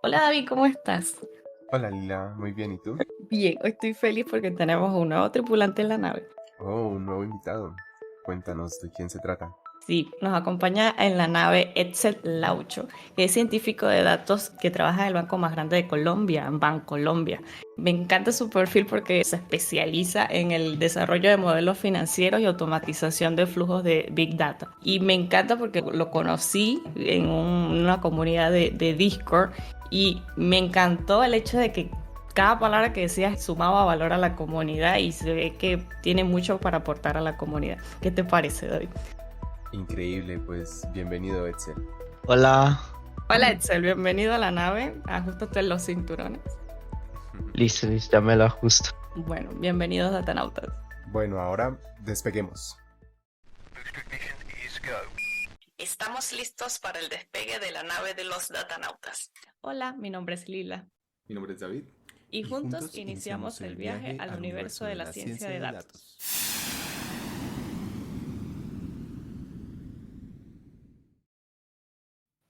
Hola David, ¿cómo estás? Hola Lila, muy bien, ¿y tú? Bien, hoy estoy feliz porque tenemos un nuevo tripulante en la nave. Oh, un nuevo invitado. Cuéntanos de quién se trata. Sí, nos acompaña en la nave Edsel Laucho, que es científico de datos que trabaja en el banco más grande de Colombia, Bancolombia. Me encanta su perfil porque se especializa en el desarrollo de modelos financieros y automatización de flujos de Big Data. Y me encanta porque lo conocí en una comunidad de Discord y me encantó el hecho de que cada palabra que decía sumaba valor a la comunidad y se ve que tiene mucho para aportar a la comunidad. ¿Qué te parece, David? Increíble, pues bienvenido Edsel. Hola, Hola Edsel, bienvenido a la nave. Ajustate los cinturones. listo, listo, ya me lo ajusto. Bueno, bienvenidos datanautas. Bueno, ahora despeguemos. Estamos listos para el despegue de la nave de los datanautas. Hola, mi nombre es Lila Mi nombre es David y y juntos juntos iniciamos iniciamos el el viaje viaje al al universo universo de de la la ciencia ciencia de de datos. datos.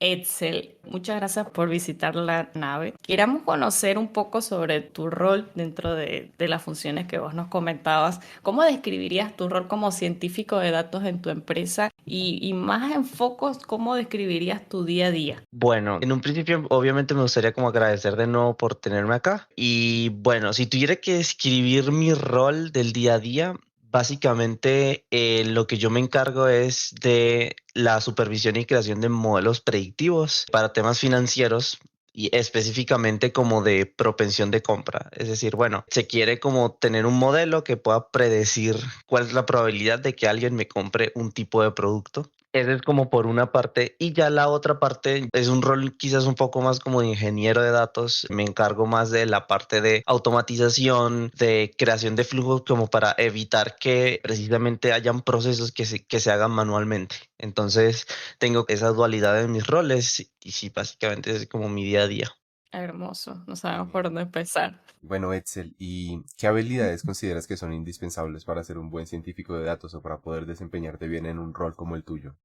Edsel, muchas gracias por visitar la nave. Queramos conocer un poco sobre tu rol dentro de las funciones que vos nos comentabas. ¿Cómo describirías tu rol como científico de datos en tu empresa? Y más en focos, ¿cómo describirías tu día a día? Bueno, en un principio obviamente me gustaría como agradecer de nuevo por tenerme acá. Y bueno, si tuviera que describir mi rol del día a día, básicamente lo que yo me encargo es de la supervisión y creación de modelos predictivos para temas financieros. Y específicamente como de propensión de compra. Es decir, bueno, se quiere como tener un modelo que pueda predecir cuál es la probabilidad de que alguien me compre un tipo de producto. Ese es como por una parte, y ya la otra parte es un rol quizás un poco más como de ingeniero de datos. Me encargo más de la parte de automatización, de creación de flujos como para evitar que precisamente hayan procesos que se hagan manualmente. Entonces tengo esa dualidad en mis roles y sí, básicamente es como mi día a día. Hermoso, no sabemos por Bien. dónde empezar. Bueno, Edsel, ¿y qué habilidades consideras que son indispensables para ser un buen científico de datos o para poder desempeñarte bien en un rol como el tuyo?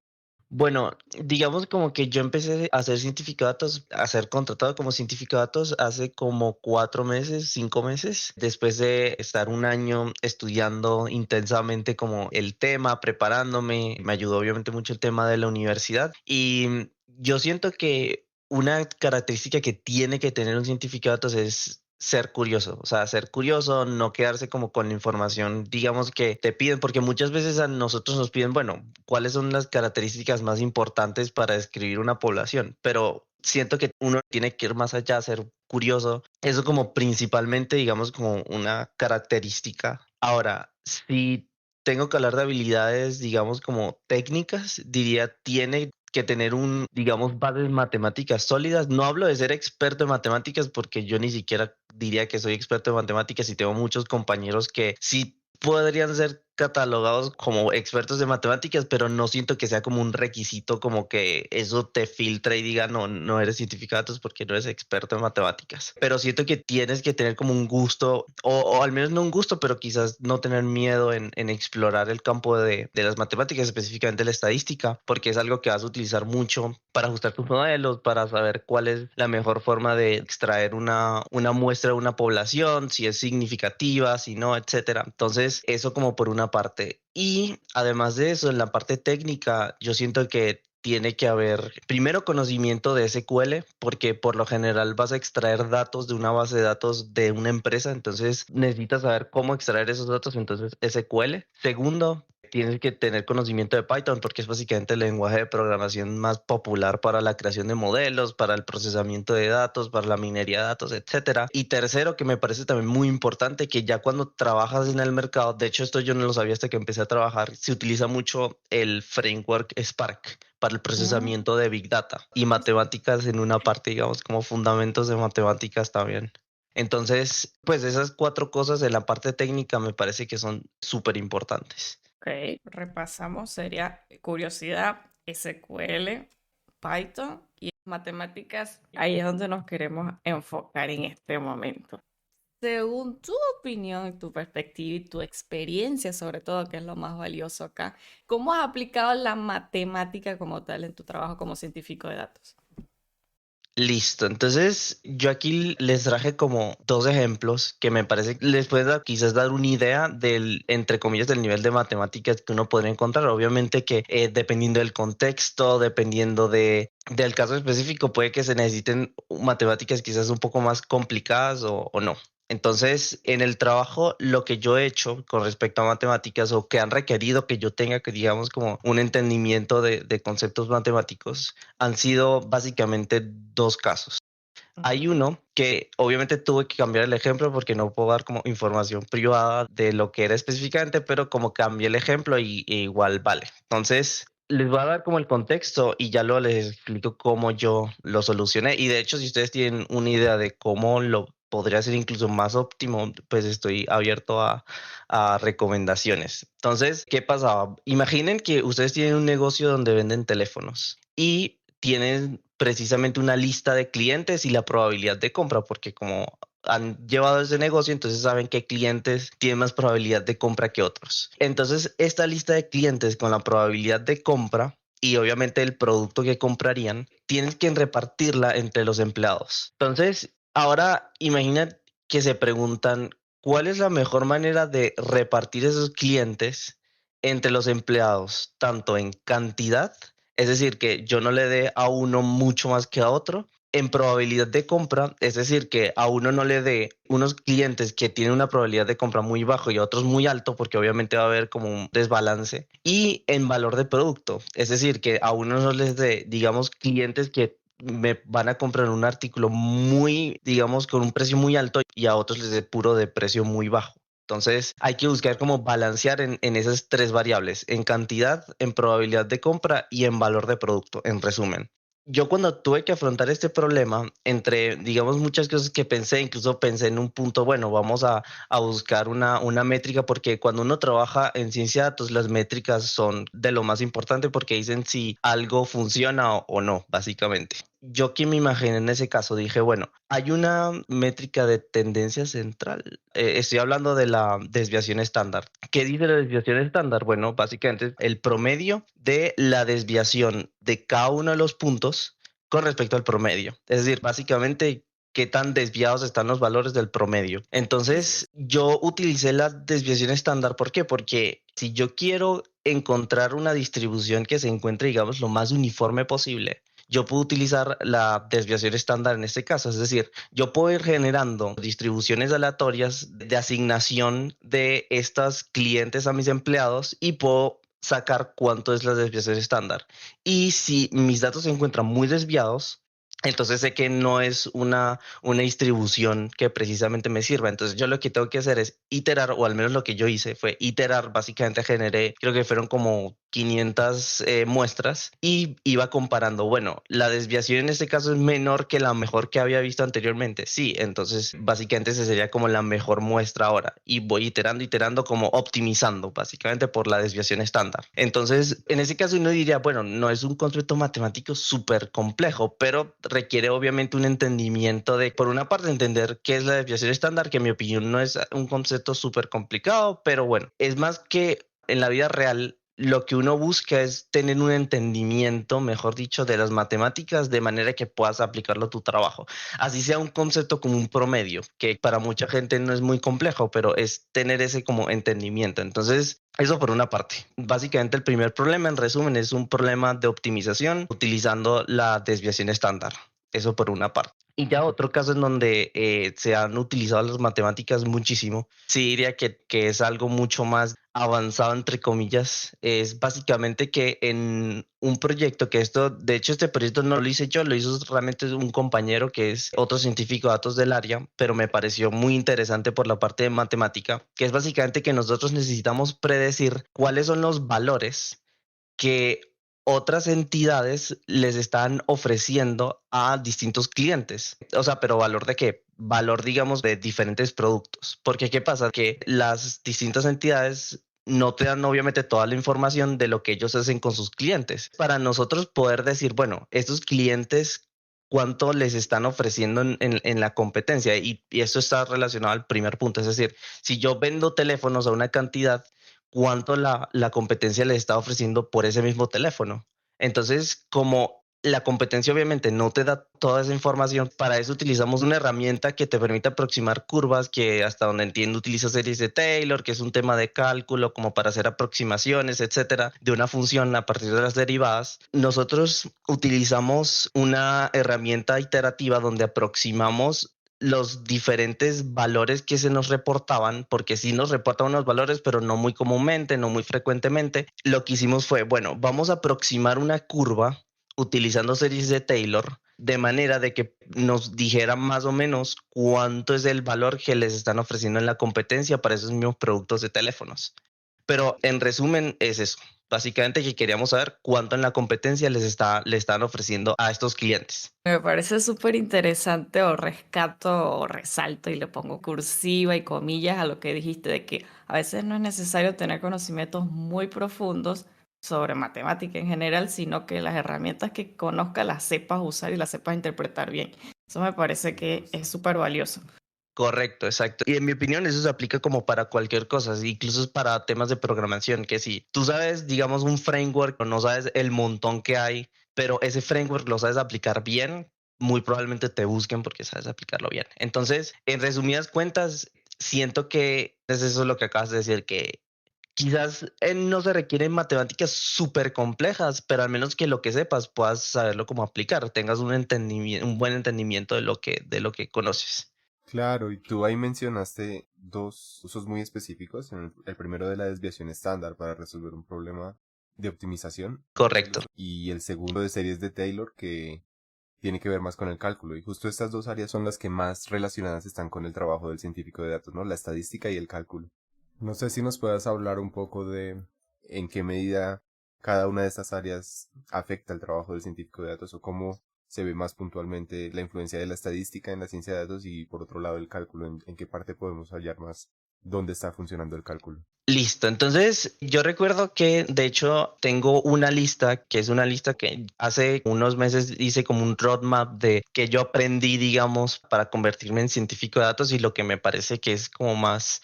Bueno, digamos como que yo empecé a ser científico de datos, a ser contratado como científico de datos hace como 4 meses, 5 meses, después de estar un año estudiando intensamente como el tema, preparándome. Me ayudó obviamente mucho el tema de la universidad y yo siento que una característica que tiene que tener un científico de datos es ser curioso, o sea, ser curioso, no quedarse como con la información, digamos que te piden, porque muchas veces a nosotros nos piden, bueno, ¿cuáles son las características más importantes para describir una población? Pero siento que uno tiene que ir más allá, ser curioso. Eso como principalmente, digamos, como una característica. Ahora, si tengo que hablar de habilidades, digamos, como técnicas, diría, tiene que tener digamos, bases matemáticas sólidas. No hablo de ser experto en matemáticas porque yo ni siquiera diría que soy experto en matemáticas y tengo muchos compañeros que sí podrían ser catalogados como expertos de matemáticas, pero no siento que sea como un requisito como que eso te filtra y diga, no, no eres científico de datos porque no eres experto en matemáticas. Pero siento que tienes que tener como un gusto, o al menos no un gusto, pero quizás no tener miedo en explorar el campo de las matemáticas, específicamente la estadística, porque es algo que vas a utilizar mucho para ajustar tus modelos, para saber cuál es la mejor forma de extraer una muestra de una población, si es significativa, si no, etcétera. Entonces, eso como por una parte. Y además de eso, en la parte técnica, yo siento que tiene que haber primero conocimiento de SQL, porque por lo general vas a extraer datos de una base de datos de una empresa, entonces necesitas saber cómo extraer esos datos, entonces SQL. Segundo, tienes que tener conocimiento de Python porque es básicamente el lenguaje de programación más popular para la creación de modelos, para el procesamiento de datos, para la minería de datos, etcétera. Y tercero, que me parece también muy importante, que ya cuando trabajas en el mercado, de hecho esto yo no lo sabía hasta que empecé a trabajar, se utiliza mucho el framework Spark para el Mm. procesamiento de Big Data y matemáticas en una parte, digamos, como fundamentos de matemáticas también. Entonces, pues esas cuatro cosas en la parte técnica me parece que son súper importantes. Ok, repasamos, sería curiosidad, SQL, Python y matemáticas. Ahí es donde nos queremos enfocar en este momento. Según tu opinión, tu perspectiva y tu experiencia, sobre todo, que es lo más valioso acá, ¿cómo has aplicado la matemática como tal en tu trabajo como científico de datos? Listo, entonces yo aquí les traje como dos ejemplos que me parece que les puede quizás dar una idea del, entre comillas, del nivel de matemáticas que uno podría encontrar. Obviamente que dependiendo del contexto, dependiendo del caso específico, puede que se necesiten matemáticas quizás un poco más complicadas o no. Entonces, en el trabajo, lo que yo he hecho con respecto a matemáticas o que han requerido que yo tenga que, digamos, como un entendimiento de conceptos matemáticos, han sido básicamente dos casos. Hay uno que obviamente tuve que cambiar el ejemplo porque no puedo dar como información privada de lo que era específicamente, pero como cambié el ejemplo y igual vale. Entonces, les voy a dar como el contexto y ya luego les explico cómo yo lo solucioné. Y de hecho, si ustedes tienen una idea de cómo lo podría ser incluso más óptimo, pues estoy abierto a recomendaciones. Entonces, ¿qué pasaba? Imaginen que ustedes tienen un negocio donde venden teléfonos y tienen precisamente una lista de clientes y la probabilidad de compra, porque como han llevado ese negocio, entonces saben qué clientes tienen más probabilidad de compra que otros. Entonces, esta lista de clientes con la probabilidad de compra y obviamente el producto que comprarían, tienen que repartirla entre los empleados. Entonces, ahora imagina que se preguntan, ¿cuál es la mejor manera de repartir esos clientes entre los empleados, tanto en cantidad, es decir, que yo no le dé a uno mucho más que a otro, en probabilidad de compra, es decir, que a uno no le dé unos clientes que tienen una probabilidad de compra muy bajo y a otros muy alto, porque obviamente va a haber como un desbalance, y en valor de producto, es decir, que a uno no les dé, digamos, clientes que me van a comprar un artículo muy, digamos, con un precio muy alto y a otros les dé puro de precio muy bajo. Entonces hay que buscar cómo balancear en esas tres variables, en cantidad, en probabilidad de compra y en valor de producto, en resumen. Yo cuando tuve que afrontar este problema, entre, digamos, muchas cosas que pensé, incluso pensé en un punto, bueno, vamos a buscar una métrica, porque cuando uno trabaja en ciencia de datos, las métricas son de lo más importante porque dicen si algo funciona o no, básicamente. Yo que me imaginé en ese caso, dije, bueno, hay una métrica de tendencia central. Estoy hablando de la desviación estándar. ¿Qué dice la desviación estándar? Bueno, básicamente es el promedio de la desviación de cada uno de los puntos con respecto al promedio. Es decir, básicamente qué tan desviados están los valores del promedio. Entonces, yo utilicé la desviación estándar. ¿Por qué? Porque si yo quiero encontrar una distribución que se encuentre, digamos, lo más uniforme posible, yo puedo utilizar la desviación estándar en este caso. Es decir, yo puedo ir generando distribuciones aleatorias de asignación de estos clientes a mis empleados y puedo sacar cuánto es la desviación estándar. Y si mis datos se encuentran muy desviados, entonces sé que no es una distribución que precisamente me sirva. Entonces yo lo que tengo que hacer es iterar, o al menos lo que yo hice fue iterar. Básicamente generé, creo que fueron como 500 muestras y iba comparando, bueno, la desviación en este caso es menor que la mejor que había visto anteriormente. Sí, entonces básicamente esa sería como la mejor muestra ahora y voy iterando, iterando, como optimizando básicamente por la desviación estándar. Entonces, en ese caso uno diría, bueno, no es un concepto matemático súper complejo, pero requiere obviamente un entendimiento de, por una parte, entender qué es la desviación estándar, que en mi opinión no es un concepto súper complicado, pero bueno, es más que en la vida real lo que uno busca es tener un entendimiento, mejor dicho, de las matemáticas de manera que puedas aplicarlo a tu trabajo. Así sea un concepto como un promedio, que para mucha gente no es muy complejo, pero es tener ese como entendimiento. Entonces, eso por una parte. Básicamente el primer problema, en resumen, es un problema de optimización utilizando la desviación estándar. Eso por una parte. Y ya otro caso en donde se han utilizado las matemáticas muchísimo, sí diría que es algo mucho más avanzado, entre comillas, es básicamente que en un proyecto que esto, de hecho este proyecto no lo hice yo, lo hizo realmente un compañero que es otro científico de datos del área, pero me pareció muy interesante por la parte de matemática, que es básicamente que nosotros necesitamos predecir cuáles son los valores que otras entidades les están ofreciendo a distintos clientes. O sea, pero valor de qué? Valor, digamos, de diferentes productos. Porque ¿qué pasa? Que las distintas entidades no te dan obviamente toda la información de lo que ellos hacen con sus clientes. Para nosotros poder decir, bueno, estos clientes, cuánto les están ofreciendo en la competencia. Y esto está relacionado al primer punto. Es decir, si yo vendo teléfonos a una cantidad, cuánto la competencia le está ofreciendo por ese mismo teléfono. Entonces, como La competencia obviamente no te da toda esa información. Para eso utilizamos una herramienta que te permite aproximar curvas, que hasta donde entiendo utiliza series de Taylor, que es un tema de cálculo como para hacer aproximaciones, etcétera, de una función a partir de las derivadas. Nosotros utilizamos una herramienta iterativa donde aproximamos los diferentes valores que se nos reportaban, porque sí nos reportan unos valores, pero no muy comúnmente, no muy frecuentemente. Lo que hicimos fue, bueno, vamos a aproximar una curva utilizando series de Taylor, de manera de que nos dijera más o menos cuánto es el valor que les están ofreciendo en la competencia para esos mismos productos de teléfonos. Pero en resumen es eso. Básicamente que queríamos saber cuánto en la competencia le están ofreciendo a estos clientes. Me parece súper interesante, o rescato o resalto y le pongo cursiva y comillas a lo que dijiste de que a veces no es necesario tener conocimientos muy profundos sobre matemática en general, sino que las herramientas que conozcas las sepas usar y las sepas interpretar bien. Eso me parece que es súper valioso. Correcto, exacto. Y en mi opinión eso se aplica como para cualquier cosa, incluso es para temas de programación, que si tú sabes, digamos, un framework o no sabes el montón que hay, pero ese framework lo sabes aplicar bien, muy probablemente te busquen porque sabes aplicarlo bien. Entonces, en resumidas cuentas, siento que es eso lo que acabas de decir, que quizás no se requieren matemáticas súper complejas, pero al menos que lo que sepas puedas saberlo cómo aplicar, tengas un entendimiento, un buen entendimiento de lo que conoces. Claro, y tú ahí mencionaste dos usos muy específicos. El primero de la desviación estándar para resolver un problema de optimización Correcto. y el segundo de series de Taylor que tiene que ver más con el cálculo. Y justo estas dos áreas son las que más relacionadas están con el trabajo del científico de datos, ¿no? La estadística y el cálculo. No sé si nos puedas hablar un poco de en qué medida cada una de estas áreas afecta el trabajo del científico de datos o cómo se ve más puntualmente la influencia de la estadística en la ciencia de datos y por otro lado el cálculo, en qué parte podemos hallar más dónde está funcionando el cálculo. Listo, entonces yo recuerdo que de hecho tengo una lista, que es una lista que hace unos meses hice como un roadmap de que yo aprendí, digamos, para convertirme en científico de datos y lo que me parece que es como más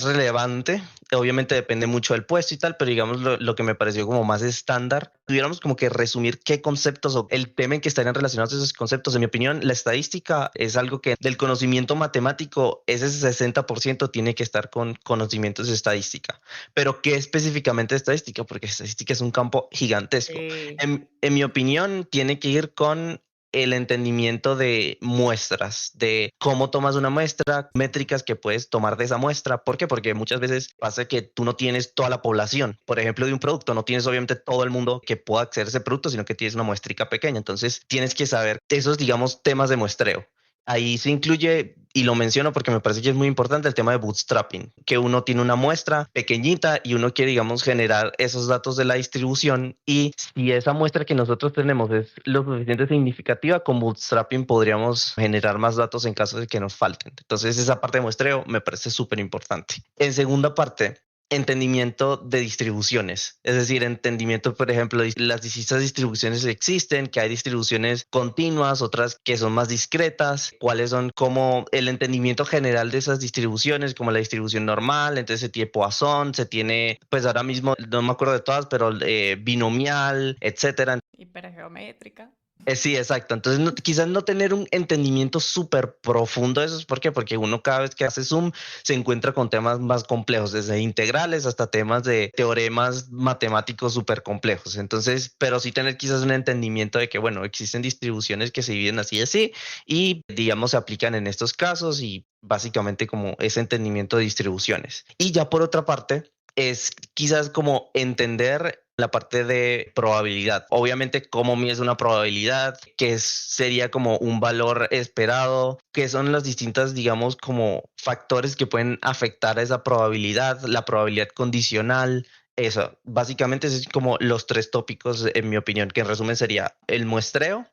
relevante. Obviamente depende mucho del puesto y tal, pero digamos lo que me pareció como más estándar. Tuviéramos como que resumir qué conceptos o el tema en que estarían relacionados esos conceptos. En mi opinión, la estadística es algo que del conocimiento matemático, ese 60% tiene que estar con conocimientos de estadística. Pero ¿qué específicamente de estadística? Porque estadística es un campo gigantesco. En mi opinión, tiene que ir con el entendimiento de muestras, de cómo tomas una muestra, métricas que puedes tomar de esa muestra. ¿Por qué? Porque muchas veces pasa que tú no tienes toda la población, por ejemplo, de un producto, no tienes obviamente todo el mundo que pueda acceder a ese producto, sino que tienes una muestrica pequeña. Entonces tienes que saber esos, digamos, temas de muestreo. Ahí se incluye, y lo menciono porque me parece que es muy importante, el tema de bootstrapping, que uno tiene una muestra pequeñita y uno quiere, digamos, generar esos datos de la distribución, y si esa muestra que nosotros tenemos es lo suficiente significativa, con bootstrapping podríamos generar más datos en caso de que nos falten. Entonces esa parte de muestreo me parece súper importante. En segunda parte, entendimiento de distribuciones, es decir, entendimiento, por ejemplo, de las distintas distribuciones que existen, que hay distribuciones continuas, otras que son más discretas, cuáles son como el entendimiento general de esas distribuciones, como la distribución normal, entonces se tiene Poisson, se tiene, pues ahora mismo no me acuerdo de todas, pero binomial, etcétera. Hipergeométrica. Sí, exacto. Entonces, quizás no tener un entendimiento súper profundo de eso. ¿Por qué? Porque uno cada vez que hace Zoom se encuentra con temas más complejos, desde integrales hasta temas de teoremas matemáticos súper complejos. Entonces, pero sí tener quizás un entendimiento de que, bueno, existen distribuciones que se dividen así y así y, digamos, se aplican en estos casos, y básicamente como ese entendimiento de distribuciones. Y ya por otra parte, es quizás como entender la parte de probabilidad. Obviamente, cómo mides una probabilidad, sería como un valor esperado, qué son las distintas, digamos, como factores que pueden afectar a esa probabilidad, la probabilidad condicional. Eso, básicamente, es como los tres tópicos, en mi opinión, que en resumen sería el muestreo,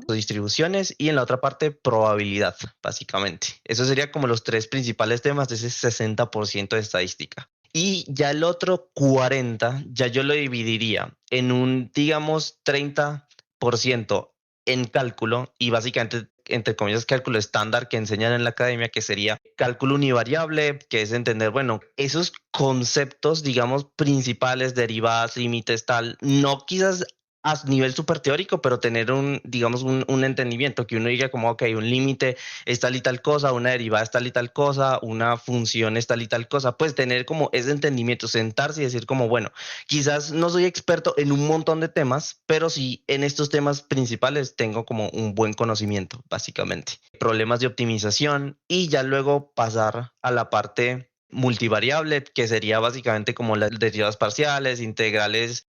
distribuciones, y en la otra parte probabilidad, básicamente. Eso sería como los tres principales temas de ese 60% de estadística. Y ya el otro 40, ya yo lo dividiría en un, digamos, 30% en cálculo, y básicamente, entre comillas, cálculo estándar que enseñan en la academia, que sería cálculo univariable, que es entender, bueno, esos conceptos, digamos, principales, derivadas, límites, tal, no quizás a nivel súper teórico, pero tener digamos, un entendimiento, que uno diga como, ok, un límite es tal y tal cosa, una derivada es tal y tal cosa, una función es tal y tal cosa, pues tener como ese entendimiento, sentarse y decir como, bueno, quizás no soy experto en un montón de temas, pero sí en estos temas principales tengo como un buen conocimiento, básicamente. Problemas de optimización y ya luego pasar a la parte multivariable, que sería básicamente como las derivadas parciales, integrales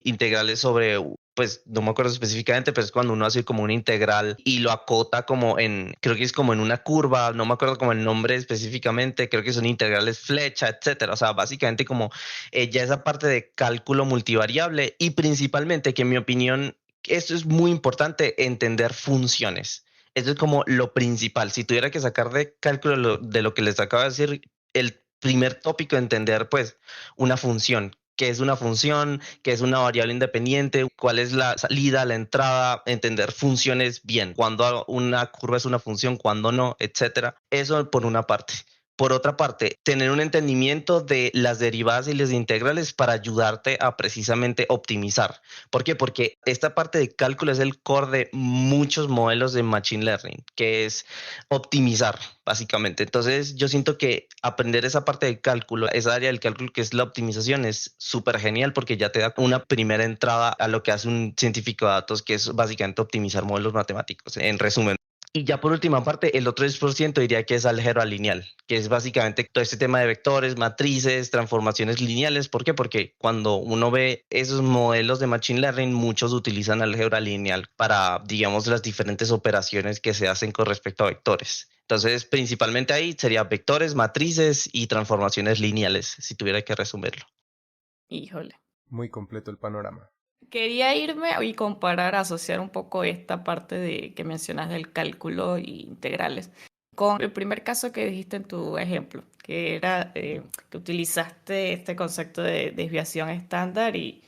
sobre, pues no me acuerdo específicamente, pero es cuando uno hace como una integral y lo acota como creo que es como en una curva, no me acuerdo como el nombre específicamente, creo que son integrales flecha, etcétera. O sea, básicamente como ya esa parte de cálculo multivariable y principalmente que en mi opinión, esto es muy importante, entender funciones. Eso es como lo principal. Si tuviera que sacar de cálculo de lo que les acabo de decir, el primer tópico, entender pues una función, qué es una función, qué es una variable independiente, cuál es la salida, la entrada, entender funciones bien, cuando una curva es una función, cuando no, etcétera. Eso por una parte. Por otra parte, tener un entendimiento de las derivadas y las integrales para ayudarte a precisamente optimizar. ¿Por qué? Porque esta parte de cálculo es el core de muchos modelos de Machine Learning, que es optimizar, básicamente. Entonces, yo siento que aprender esa parte de cálculo, esa área del cálculo que es la optimización, es súper genial porque ya te da una primera entrada a lo que hace un científico de datos, que es básicamente optimizar modelos matemáticos, en resumen. Y ya por última parte, el otro 10% diría que es álgebra lineal, que es básicamente todo este tema de vectores, matrices, transformaciones lineales. ¿Por qué? Porque cuando uno ve esos modelos de Machine Learning, muchos utilizan álgebra lineal para, digamos, las diferentes operaciones que se hacen con respecto a vectores. Entonces, principalmente ahí sería vectores, matrices y transformaciones lineales, si tuviera que resumirlo. Híjole. Muy completo el panorama. Quería irme y comparar, asociar un poco esta parte de que mencionas del cálculo y integrales con el primer caso que dijiste en tu ejemplo, que era que utilizaste este concepto de desviación estándar y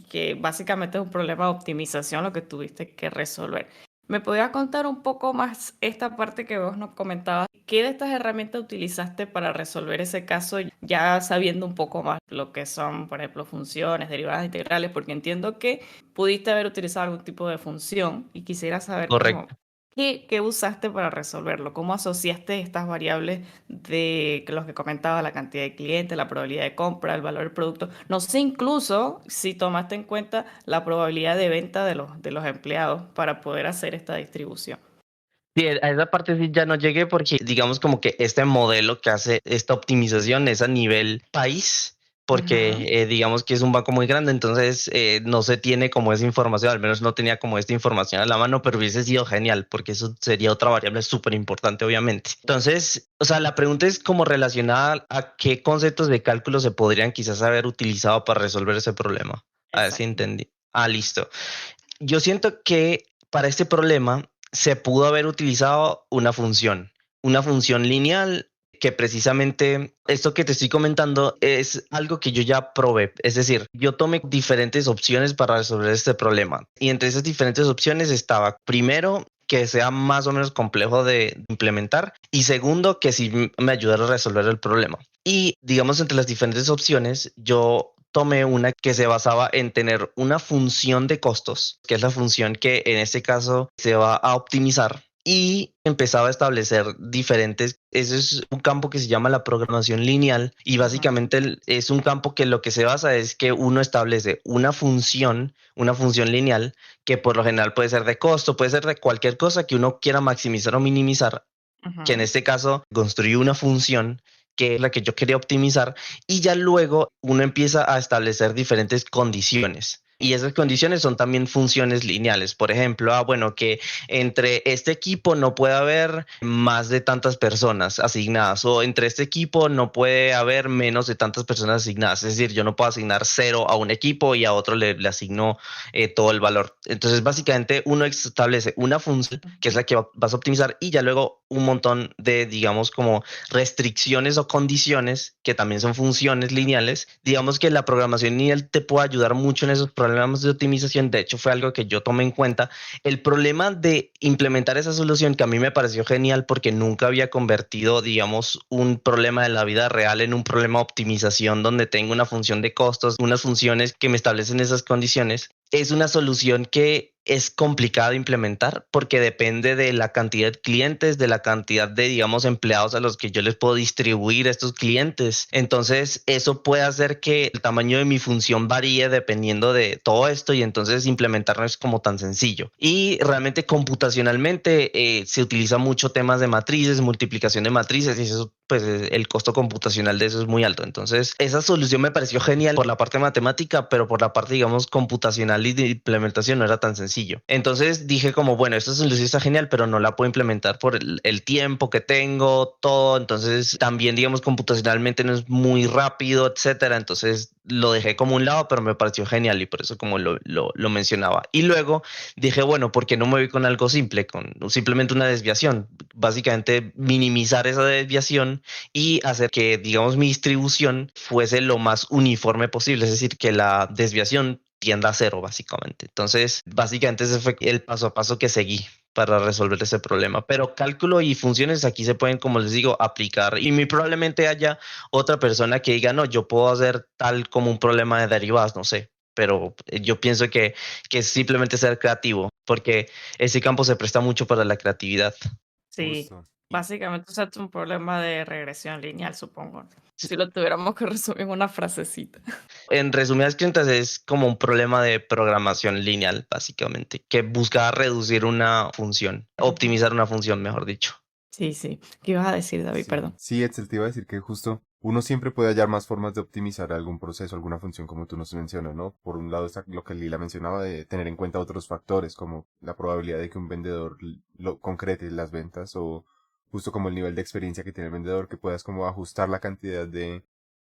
que básicamente es un problema de optimización lo que tuviste que resolver. ¿Me podrías contar un poco más esta parte que vos nos comentabas? ¿Qué de estas herramientas utilizaste para resolver ese caso, ya sabiendo un poco más lo que son, por ejemplo, funciones, derivadas integrales? Porque entiendo que pudiste haber utilizado algún tipo de función y quisiera saber cómo, Correcto. qué usaste para resolverlo, cómo asociaste estas variables de los que comentaba, la cantidad de clientes, la probabilidad de compra, el valor del producto. No sé incluso si tomaste en cuenta la probabilidad de venta de los empleados para poder hacer esta distribución. Sí, a esa parte sí ya no llegué porque digamos como que este modelo que hace esta optimización es a nivel país, Ujú. porque digamos que es un banco muy grande, entonces no se tiene como esa información, al menos no tenía como esta información a la mano, pero hubiese sido genial porque eso sería otra variable súper importante, obviamente. Entonces, o sea, la pregunta es como relacionada a qué conceptos de cálculo se podrían quizás haber utilizado para resolver ese problema. A ver si Exacto. entendí. Ah, listo. Yo siento que para este problema se pudo haber utilizado una función lineal que precisamente esto que te estoy comentando es algo que yo ya probé. Es decir, yo tomé diferentes opciones para resolver este problema y entre esas diferentes opciones estaba primero que sea más o menos complejo de implementar y segundo que sí me ayudara a resolver el problema. Y digamos, entre las diferentes opciones, yo tomé una que se basaba en tener una función de costos, que es la función que en este caso se va a optimizar y empezaba a establecer diferentes, ese es un campo que se llama la programación lineal y Ujú. básicamente es un campo que lo que se basa es que uno establece una función lineal que por lo general puede ser de costo, puede ser de cualquier cosa que uno quiera maximizar o minimizar, que en Ujú. este caso construí una función que es la que yo quería optimizar y ya luego uno empieza a establecer diferentes condiciones. Y esas condiciones son también funciones lineales. Por ejemplo, bueno, que entre este equipo no puede haber más de tantas personas asignadas o entre este equipo no puede haber menos de tantas personas asignadas. Es decir, yo no puedo asignar 0 a un equipo y a otro le asigno todo el valor. Entonces, básicamente, uno establece una función que es la que vas a optimizar y ya luego un montón de, digamos, como restricciones o condiciones que también son funciones lineales. Digamos que la programación lineal te puede ayudar mucho en esos problemas de optimización. De hecho, fue algo que yo tomé en cuenta. El problema de implementar esa solución que a mí me pareció genial porque nunca había convertido, digamos, un problema de la vida real en un problema de optimización donde tengo una función de costos, unas funciones que me establecen esas condiciones. Es una solución que es complicada de implementar porque depende de la cantidad de clientes, de la cantidad de, digamos, empleados a los que yo les puedo distribuir a estos clientes. Entonces, eso puede hacer que el tamaño de mi función varíe dependiendo de todo esto y entonces implementar no es como tan sencillo. Y realmente computacionalmente se utiliza mucho temas de matrices, multiplicación de matrices y eso, pues el costo computacional de eso es muy alto. Entonces, esa solución me pareció genial por la parte matemática, pero por la parte, digamos, computacional y de implementación no era tan sencillo. Entonces dije como, bueno, esta solución está genial, pero no la puedo implementar por el tiempo que tengo, todo. Entonces también, digamos, computacionalmente no es muy rápido, etcétera. Entonces lo dejé como un lado, pero me pareció genial y por eso como lo mencionaba. Y luego dije, bueno, ¿por qué no me voy con algo simple, con simplemente una desviación? Básicamente minimizar esa desviación y hacer que, digamos, mi distribución fuese lo más uniforme posible, es decir, que la desviación tienda a cero, básicamente. Entonces, básicamente ese fue el paso a paso que seguí para resolver ese problema. Pero cálculo y funciones aquí se pueden, como les digo, aplicar. Y muy probablemente haya otra persona que diga, no, yo puedo hacer tal como un problema de derivadas, no sé. Pero yo pienso que es simplemente ser creativo, porque ese campo se presta mucho para la creatividad. Sí, Justo. básicamente es un problema de regresión lineal, supongo. Si lo tuviéramos que resumir en una frasecita. En resumidas cuentas, es como un problema de programación lineal, básicamente, que busca reducir una función, Ujú. optimizar una función, mejor dicho. Sí, sí. ¿Qué ibas a decir, David? Sí, Perdón. sí, Edsel, te iba a decir que justo uno siempre puede hallar más formas de optimizar algún proceso, alguna función como tú nos mencionas, ¿no? Por un lado está lo que Lila mencionaba de tener en cuenta otros factores como la probabilidad de que un vendedor lo concrete las ventas o justo como el nivel de experiencia que tiene el vendedor, que puedas como ajustar la cantidad de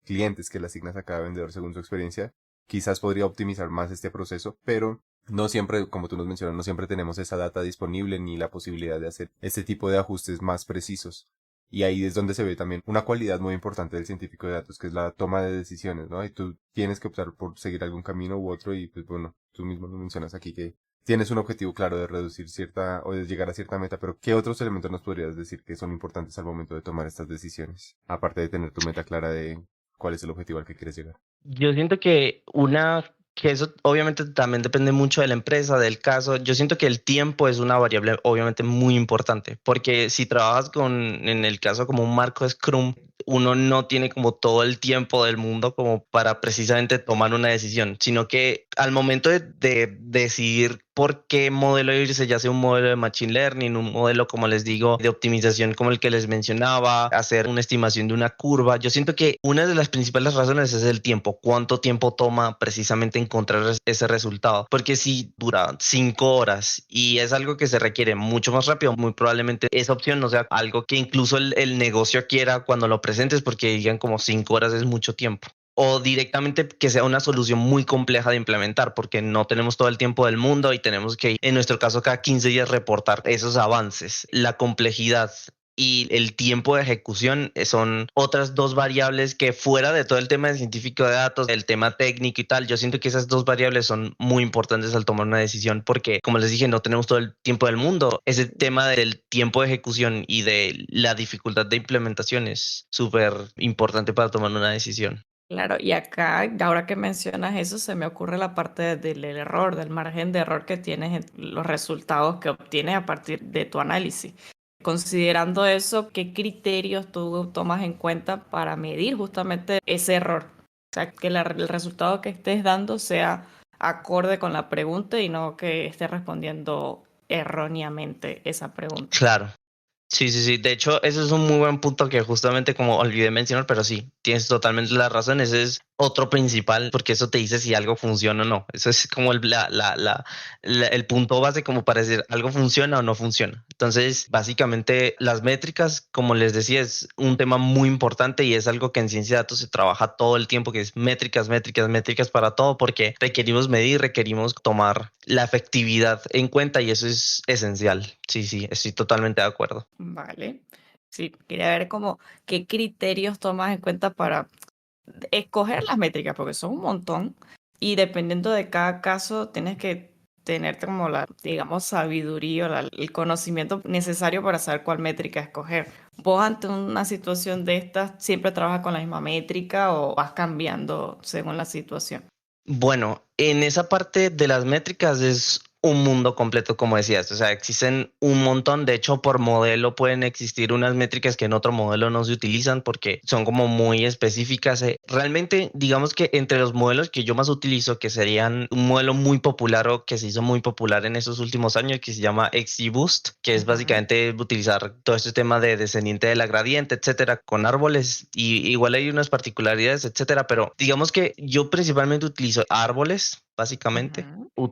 clientes que le asignas a cada vendedor según su experiencia. Quizás podría optimizar más este proceso, pero no siempre, como tú nos mencionas, no siempre tenemos esa data disponible ni la posibilidad de hacer este tipo de ajustes más precisos. Y ahí es donde se ve también una cualidad muy importante del científico de datos, que es la toma de decisiones, ¿no? Y tú tienes que optar por seguir algún camino u otro y pues bueno, tú mismo nos mencionas aquí que tienes un objetivo claro de reducir cierta o de llegar a cierta meta, pero ¿qué otros elementos nos podrías decir que son importantes al momento de tomar estas decisiones? Aparte de tener tu meta clara de cuál es el objetivo al que quieres llegar. Yo siento que eso obviamente también depende mucho de la empresa, del caso. Yo siento que el tiempo es una variable obviamente muy importante, porque si trabajas en el caso como un marco Scrum, uno no tiene como todo el tiempo del mundo como para precisamente tomar una decisión, sino que al momento de decidir por qué modelo irse, ya sea un modelo de Machine Learning, un modelo, como les digo, de optimización como el que les mencionaba, hacer una estimación de una curva. Yo siento que una de las principales razones es el tiempo. ¿Cuánto tiempo toma precisamente encontrar ese resultado? Porque si dura 5 horas y es algo que se requiere mucho más rápido, muy probablemente esa opción no sea algo que incluso el negocio quiera cuando lo presentes porque digan como 5 horas es mucho tiempo o directamente que sea una solución muy compleja de implementar porque no tenemos todo el tiempo del mundo y tenemos que, en nuestro caso, cada 15 días reportar esos avances. La complejidad y el tiempo de ejecución son otras dos variables que fuera de todo el tema de científico de datos, el tema técnico y tal, yo siento que esas dos variables son muy importantes al tomar una decisión porque, como les dije, no tenemos todo el tiempo del mundo. Ese tema del tiempo de ejecución y de la dificultad de implementación es súper importante para tomar una decisión. Claro, y acá, ahora que mencionas eso, se me ocurre la parte del error, del margen de error que tienes en los resultados que obtienes a partir de tu análisis. Considerando eso, ¿qué criterios tú tomas en cuenta para medir justamente ese error? O sea, que el resultado que estés dando sea acorde con la pregunta y no que estés respondiendo erróneamente esa pregunta. Claro. Sí, sí, sí. De hecho, ese es un muy buen punto que justamente como olvidé mencionar, pero sí, tienes totalmente la razón. Ese es otro principal, porque eso te dice si algo funciona o no. Eso es como el punto base como para decir algo funciona o no funciona. Entonces, básicamente, las métricas, como les decía, es un tema muy importante y es algo que en ciencia de datos se trabaja todo el tiempo, que es métricas, métricas, métricas para todo, porque requerimos medir, requerimos tomar la efectividad en cuenta y eso es esencial. Sí, sí, estoy totalmente de acuerdo. Vale. Sí, quería ver como qué criterios tomas en cuenta para escoger las métricas, porque son un montón y dependiendo de cada caso tienes que tener como la, digamos, sabiduría, o el conocimiento necesario para saber cuál métrica escoger. ¿Vos ante una situación de estas siempre trabajas con la misma métrica o vas cambiando según la situación? Bueno, en esa parte de las métricas es un mundo completo, como decías. O sea, existen un montón. De hecho, por modelo pueden existir unas métricas que en otro modelo no se utilizan porque son como muy específicas. Realmente, digamos que entre los modelos que yo más utilizo, que serían un modelo muy popular o que se hizo muy popular en esos últimos años, que se llama XGBoost, que es Ujú. básicamente utilizar todo este tema de descendiente de la gradiente, etcétera, con árboles. Y igual hay unas particularidades, etcétera, pero digamos que yo principalmente utilizo árboles, básicamente. Ujú.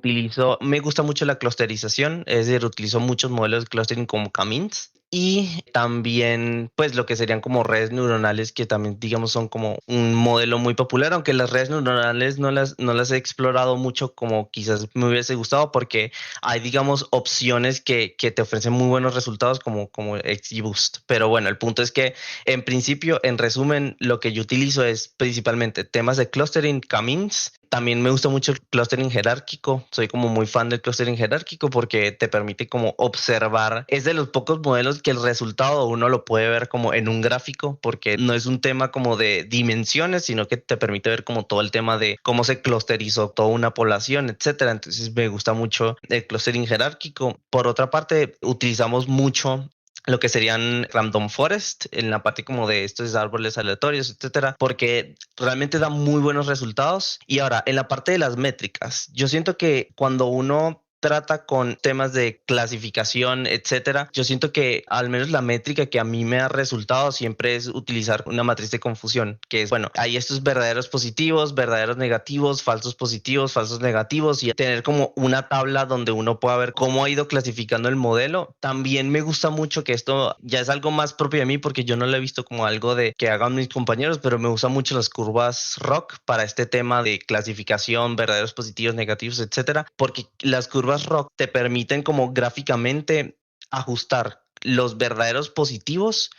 Me gusta mucho la clusterización, es decir, utilizo muchos modelos de clustering como Camins y también pues lo que serían como redes neuronales que también digamos son como un modelo muy popular, aunque las redes neuronales no las he explorado mucho como quizás me hubiese gustado porque hay digamos opciones que te ofrecen muy buenos resultados como XGBoost. Pero bueno, el punto es que en principio, en resumen, lo que yo utilizo es principalmente temas de clustering, Camins. También me gusta mucho el clustering jerárquico. Soy como muy fan del clustering jerárquico porque te permite como observar. Es de los pocos modelos que el resultado uno lo puede ver como en un gráfico porque no es un tema como de dimensiones, sino que te permite ver como todo el tema de cómo se clusterizó toda una población, etcétera. Entonces me gusta mucho el clustering jerárquico. Por otra parte, utilizamos mucho lo que serían random forest en la parte como de estos árboles aleatorios, etcétera, porque realmente da muy buenos resultados. Y ahora, en la parte de las métricas, yo siento que cuando uno trata con temas de clasificación, etcétera, yo siento que al menos la métrica que a mí me ha resultado siempre es utilizar una matriz de confusión, que es, bueno, hay estos verdaderos positivos, verdaderos negativos, falsos positivos, falsos negativos y tener como una tabla donde uno pueda ver cómo ha ido clasificando el modelo. También me gusta mucho que esto ya es algo más propio de mí porque yo no lo he visto como algo de que hagan mis compañeros, pero me gustan mucho las curvas ROC para este tema de clasificación, verdaderos positivos, negativos, etcétera, porque las curvas ROC te permiten como gráficamente ajustar los verdaderos positivos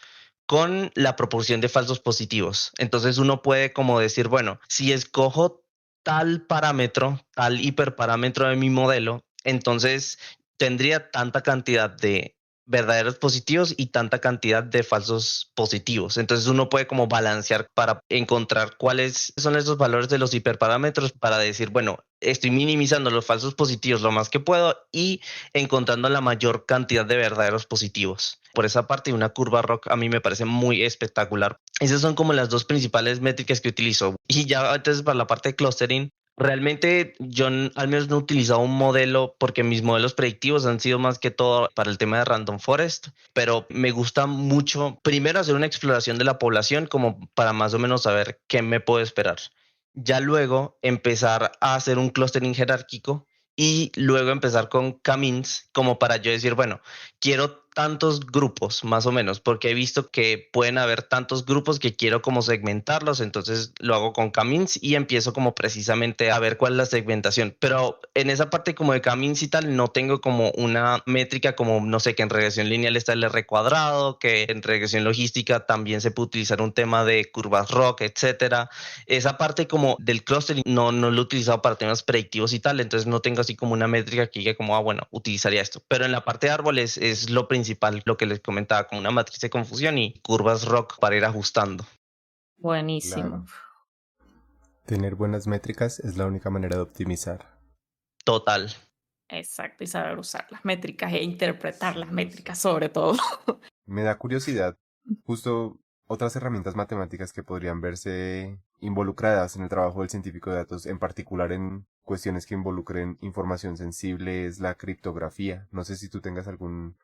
con la proporción de falsos positivos. Entonces uno puede como decir, bueno, si escojo tal parámetro, tal hiperparámetro de mi modelo, entonces tendría tanta cantidad de verdaderos positivos y tanta cantidad de falsos positivos. Entonces uno puede como balancear para encontrar cuáles son esos valores de los hiperparámetros para decir, bueno, estoy minimizando los falsos positivos lo más que puedo y encontrando la mayor cantidad de verdaderos positivos. Por esa parte, una curva ROC a mí me parece muy espectacular. Esas son como las dos principales métricas que utilizo. Y ya entonces para la parte de clustering, realmente yo al menos no he utilizado un modelo porque mis modelos predictivos han sido más que todo para el tema de Random Forest, pero me gusta mucho primero hacer una exploración de la población como para más o menos saber qué me puedo esperar. Ya luego empezar a hacer un clustering jerárquico y luego empezar con Camins como para yo decir, bueno, quiero tantos grupos, más o menos, porque he visto que pueden haber tantos grupos que quiero como segmentarlos, entonces lo hago con Camins y empiezo como precisamente a ver cuál es la segmentación. Pero en esa parte como de Camins y tal, no tengo como una métrica como, no sé, que en regresión lineal está el R cuadrado, que en regresión logística también se puede utilizar un tema de curvas ROC, etcétera. Esa parte como del clustering no lo he utilizado para temas predictivos y tal, entonces no tengo así como una métrica que diga como, bueno, utilizaría esto. Pero en la parte de árboles es lo principal, lo que les comentaba, como una matriz de confusión y curvas ROC para ir ajustando. Buenísimo. Claro. Tener buenas métricas es la única manera de optimizar. Total. Exacto, y saber usar las métricas e interpretar las métricas sobre todo. Me da curiosidad, justo otras herramientas matemáticas que podrían verse involucradas en el trabajo del científico de datos, en particular en cuestiones que involucren información sensible, es la criptografía. No sé si tú tengas algún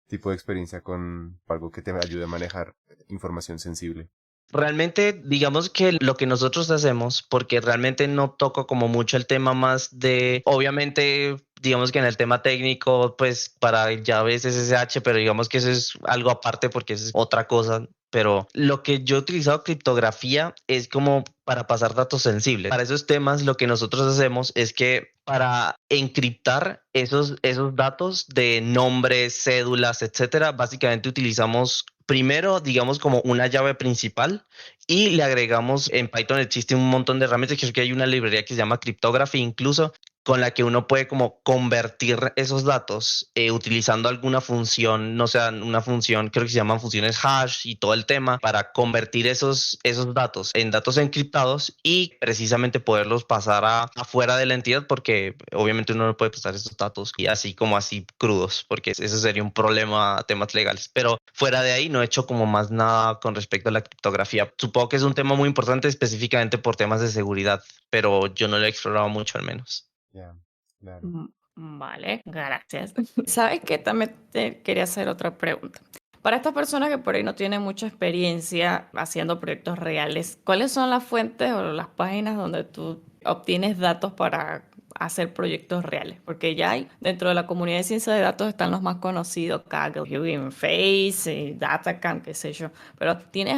tipo de experiencia con algo que te ayude a manejar información sensible. Realmente, digamos que lo que nosotros hacemos, porque realmente no toco como mucho el tema más de, obviamente, digamos que en el tema técnico, pues para llaves SSH, pero digamos que eso es algo aparte porque eso es otra cosa. pero lo que yo he utilizado criptografía es como para pasar datos sensibles. Para esos temas lo que nosotros hacemos es que para encriptar esos datos de nombres, cédulas, etcétera, básicamente utilizamos primero, digamos, como una llave principal y le agregamos en Python existe un montón de herramientas, creo que hay una librería que se llama Cryptography incluso, con la que uno puede como convertir esos datos utilizando alguna función, no sé, una función, creo que se llaman funciones hash y todo el tema, para convertir esos datos en datos encriptados y precisamente poderlos pasar afuera de la entidad, porque obviamente uno no puede pasar esos datos y así como así crudos, porque eso sería un problema a temas legales. Pero fuera de ahí no he hecho como más nada con respecto a la criptografía. Supongo que es un tema muy importante específicamente por temas de seguridad, pero yo no lo he explorado mucho al menos. Ya, claro. Vale, gracias. ¿Sabes qué? También te quería hacer otra pregunta. Para estas personas que por ahí no tienen mucha experiencia haciendo proyectos reales, ¿cuáles son las fuentes o las páginas donde tú obtienes datos para hacer proyectos reales? Porque ya hay, dentro de la comunidad de ciencia de datos están los más conocidos, Kaggle, Hugging Face, Datacamp, qué sé yo. Pero ¿tienes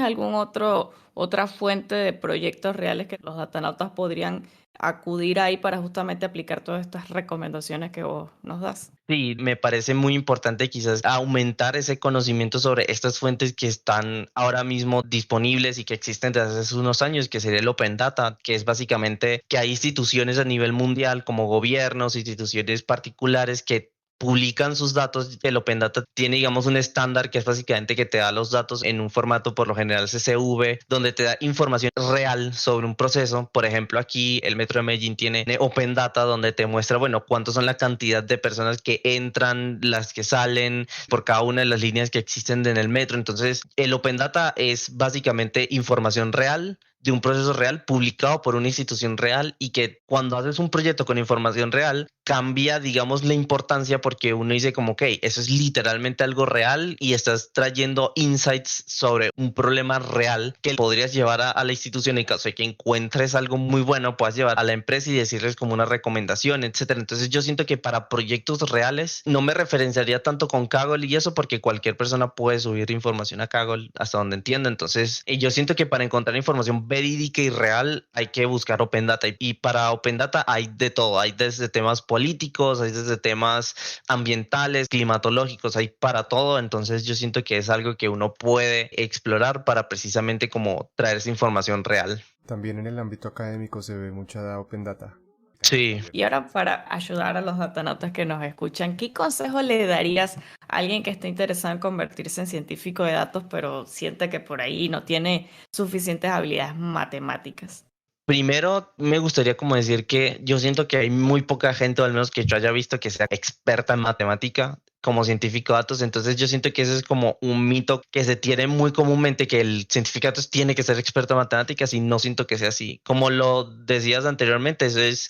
otra fuente de proyectos reales que los datanautas podrían acudir ahí para justamente aplicar todas estas recomendaciones que vos nos das? Sí, me parece muy importante quizás aumentar ese conocimiento sobre estas fuentes que están ahora mismo disponibles y que existen desde hace unos años, que sería el Open Data, que es básicamente que hay instituciones a nivel mundial como gobiernos, instituciones particulares que publican sus datos. El Open Data tiene, digamos, un estándar que es básicamente que te da los datos en un formato por lo general CSV, donde te da información real sobre un proceso. Por ejemplo, aquí el Metro de Medellín tiene Open Data, donde te muestra, bueno, cuántos son la cantidad de personas que entran, las que salen, por cada una de las líneas que existen en el metro. Entonces, el Open Data es básicamente información real de un proceso real publicado por una institución real, y que cuando haces un proyecto con información real cambia, digamos, la importancia, porque uno dice como, ok, eso es literalmente algo real y estás trayendo insights sobre un problema real que podrías llevar a la institución en caso de que encuentres algo muy bueno, puedas llevar a la empresa y decirles como una recomendación, etcétera. Entonces yo siento que para proyectos reales no me referenciaría tanto con Kaggle y eso, porque cualquier persona puede subir información a Kaggle hasta donde entienda. Entonces yo siento que para encontrar información verídica y real hay que buscar Open Data, y para Open Data hay de todo, hay desde temas políticos, hay desde temas ambientales, climatológicos, hay para todo. Entonces yo siento que es algo que uno puede explorar para precisamente como traer esa información real. También en el ámbito académico se ve mucha Open Data. Sí. Y ahora, para ayudar a los datanautas que nos escuchan, ¿qué consejo le darías a alguien que esté interesado en convertirse en científico de datos, pero siente que por ahí no tiene suficientes habilidades matemáticas? Primero, me gustaría como decir que yo siento que hay muy poca gente, o al menos que yo haya visto, que sea experta en matemática como científico de datos. Entonces yo siento que ese es como un mito que se tiene muy comúnmente, que el científico de datos tiene que ser experto en matemáticas, y no siento que sea así. Como lo decías anteriormente, eso es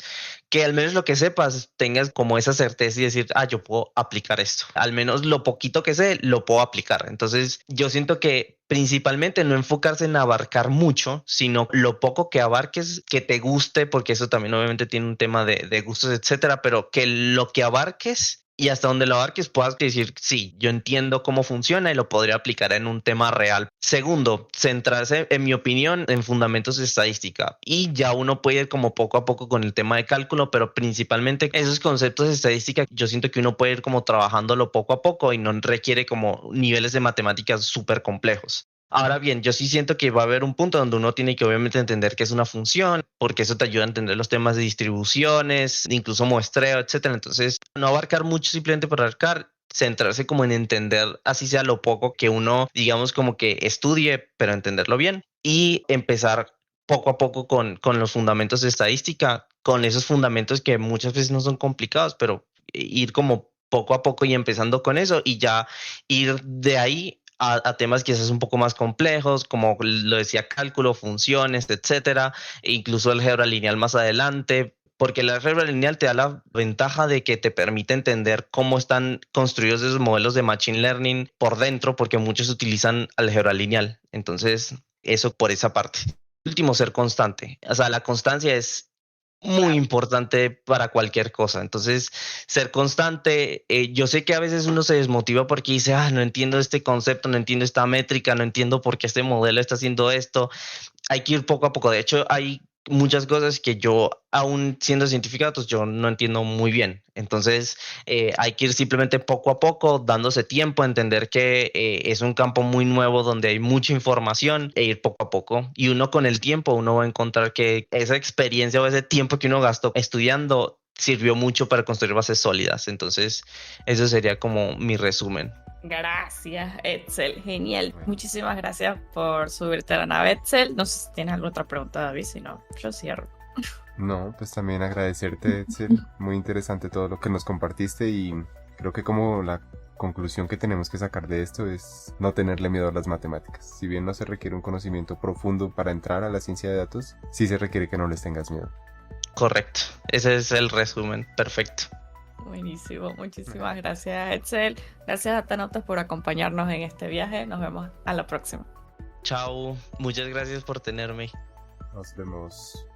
que al menos lo que sepas tengas como esa certeza y decir, yo puedo aplicar esto. Al menos lo poquito que sé, lo puedo aplicar. Entonces yo siento que principalmente no enfocarse en abarcar mucho, sino lo poco que abarques, que te guste, porque eso también obviamente tiene un tema de gustos, etcétera, pero que lo que abarques y hasta donde lo abarques puedas decir, sí, yo entiendo cómo funciona y lo podría aplicar en un tema real. Segundo, centrarse, en mi opinión, en fundamentos de estadística, y ya uno puede ir como poco a poco con el tema de cálculo, pero principalmente esos conceptos de estadística yo siento que uno puede ir como trabajándolo poco a poco y no requiere como niveles de matemáticas súper complejos. Ahora bien, yo sí siento que va a haber un punto donde uno tiene que obviamente entender qué es una función, porque eso te ayuda a entender los temas de distribuciones, incluso muestreo, etcétera. Entonces, no abarcar mucho simplemente por abarcar, centrarse como en entender, así sea lo poco que uno, digamos, como que estudie, pero entenderlo bien, y empezar poco a poco con los fundamentos de estadística, con esos fundamentos que muchas veces no son complicados, pero ir como poco a poco y empezando con eso, y ya ir de ahí a temas quizás un poco más complejos, como lo decía, cálculo, funciones, etcétera, e incluso álgebra lineal más adelante, porque la álgebra lineal te da la ventaja de que te permite entender cómo están construidos esos modelos de machine learning por dentro, porque muchos utilizan álgebra lineal. Entonces, eso por esa parte. Último, ser constante. O sea, la constancia es muy importante para cualquier cosa. Entonces, ser constante. Yo sé que a veces uno se desmotiva porque dice, no entiendo este concepto, no entiendo esta métrica, no entiendo por qué este modelo está haciendo esto. Hay que ir poco a poco. De hecho, hay muchas cosas que yo, aún siendo científica, pues yo no entiendo muy bien. Entonces, hay que ir simplemente poco a poco, dándose tiempo a entender que es un campo muy nuevo donde hay mucha información e ir poco a poco. Y uno con el tiempo, uno va a encontrar que esa experiencia o ese tiempo que uno gastó estudiando sirvió mucho para construir bases sólidas. Entonces, eso sería como mi resumen. Gracias, Edsel. Genial. Muchísimas gracias por subirte a la nave, Edsel. No sé si tienes alguna otra pregunta, David, si no, yo cierro. No, pues también agradecerte, Edsel. Muy interesante todo lo que nos compartiste y creo que como la conclusión que tenemos que sacar de esto es no tenerle miedo a las matemáticas. Si bien no se requiere un conocimiento profundo para entrar a la ciencia de datos, sí se requiere que no les tengas miedo. Correcto. Ese es el resumen. Perfecto. Buenísimo, muchísimas gracias, Edsel. Gracias a Thanatos por acompañarnos en este viaje. Nos vemos a la próxima. Chao. Muchas gracias por tenerme. Nos vemos.